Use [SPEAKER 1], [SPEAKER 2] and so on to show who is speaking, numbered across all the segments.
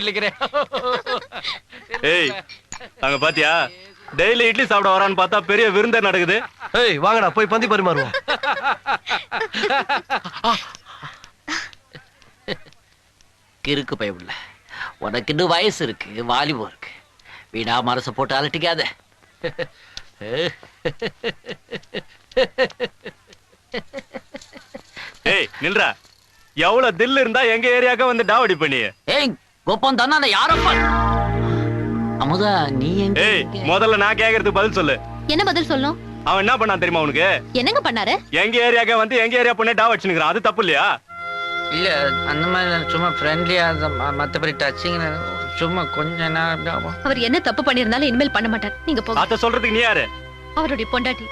[SPEAKER 1] சொல்லிக்கிறேன்.
[SPEAKER 2] ஏய் அங்க பாத்தியா டெய்லி இட்லி சாப்பிட வரான்னு பார்த்தா பெரிய விருந்தே நடக்குது.
[SPEAKER 3] ஏய் வாங்கடா போய் பந்தி பரிமாறுவோம்.
[SPEAKER 1] கிறுக்கு பயமுள்ள உனக்கு இன்னும் வயசு இருக்கு, வாலிபம் இருக்கு. வீணா மரச போட்டு அலட்டிக்காத.
[SPEAKER 2] ஏய் நில்றா, எவ்வளவு தில் இருந்தா எங்க ஏரியாக்க வந்து டாவடி பண்ணி.
[SPEAKER 1] ஏய் கோப்பம் தானே யாரப்பா? அமுதா நீ எங்க?
[SPEAKER 2] ஏய் முதல்ல நான் கேக்குறதுக்கு பதில் சொல்லு.
[SPEAKER 4] என்ன பதில் சொல்லணும்?
[SPEAKER 2] அவன் என்ன பண்ணான் தெரியுமா உனக்கு?
[SPEAKER 4] என்னங்க பண்ணாரு?
[SPEAKER 2] எங்க ஏரியாக்க வந்து எங்க ஏரியா பொண்ணே டாவ அடிச்சுக்கிறான். அது தப்பு இல்லையா?
[SPEAKER 1] இல்ல அந்த மாதிரி சும்மா ஃப்ரெண்ட்லியா மத்தபடி டச்சிங் சும்மா கொஞ்ச நேரம்.
[SPEAKER 4] அவர் என்ன தப்பு பண்ணிருந்தாலும் இனிமேல் பண்ண மாட்டார். நீங்க போங்க.
[SPEAKER 2] அத சொல்றதுக்கு நீ யாரு?
[SPEAKER 4] அவருடைய பொண்டாட்டி.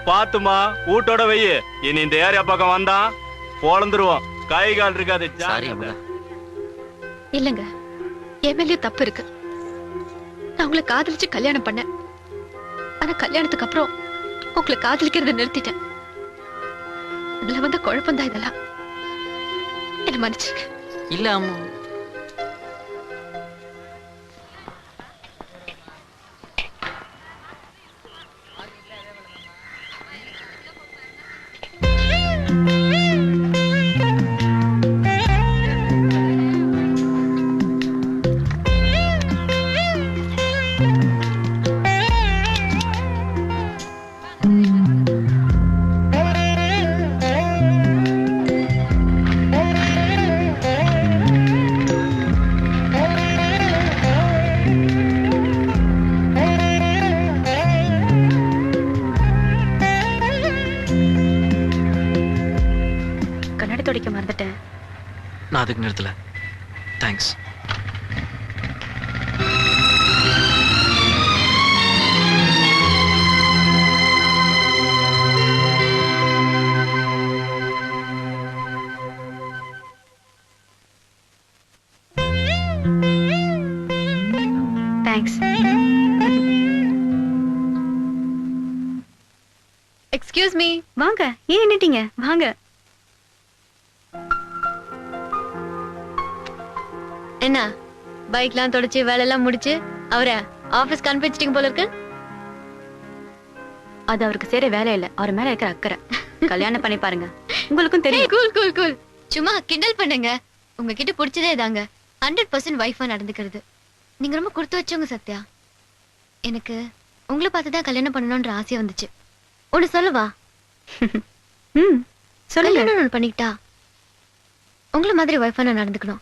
[SPEAKER 2] பாத்துமா ஊட்டோட வெய்ய. இனி இந்த ஏரியா பக்கம் வந்தா பொழந்துருவோம். கை கால் இருக்காது.
[SPEAKER 4] இல்லங்க என் மேலயும் தப்பு இருக்கு. நான் உங்களை காதலிச்சு கல்யாணம் பண்ணேன். ஆனா கல்யாணத்துக்கு அப்புறம் உங்களை காதலிக்கிறத நிறுத்திட்டேன். இதுல வந்த குழப்பம் தான் இதெல்லாம். என்ன மன்னிச்சிருக்க.
[SPEAKER 1] இல்ல அம்மா
[SPEAKER 3] நான் அதுக்கு நிறுத்தல. தேங்க்ஸ்.
[SPEAKER 4] தேங்க்ஸ். Excuse me.
[SPEAKER 5] வாங்க. ஏன் நின்னுட்டீங்க? வாங்க.
[SPEAKER 4] என்ன பைக்லாம் தொடச்சு வேலையெல்லாம் முடிச்சு அவரை ஆபீஸ்க்கு அனுப்பிச்சிட்டீங்க போல இருக்கு.
[SPEAKER 5] அது அவருக்கு சேர வேலை இல்ல, அவர் மேல இருக்கிற அக்கறை. கல்யாணம் பண்ணி பாருங்க, உங்களுக்கும் தெரியும்.
[SPEAKER 4] Cool cool cool. சும்மா கிண்டல் பண்ணுங்க. உங்ககிட்ட பிடிச்சதே தாங்க 100% வைஃபா நடந்துக்கிறது. நீங்க ரொம்ப கொடுத்து வச்சவங்க சத்யா. எனக்கு உங்களை பார்த்துதான் கல்யாணம் பண்ணணும்ன்ற ஆசையா வந்துச்சு. ஒண்ணு சொல்லவா?
[SPEAKER 5] சொல்லுங்க.
[SPEAKER 4] கல்யாணம் பண்ணிக்கிட்டா உங்களை மாதிரி வைஃபா நான் நடந்துக்கணும்.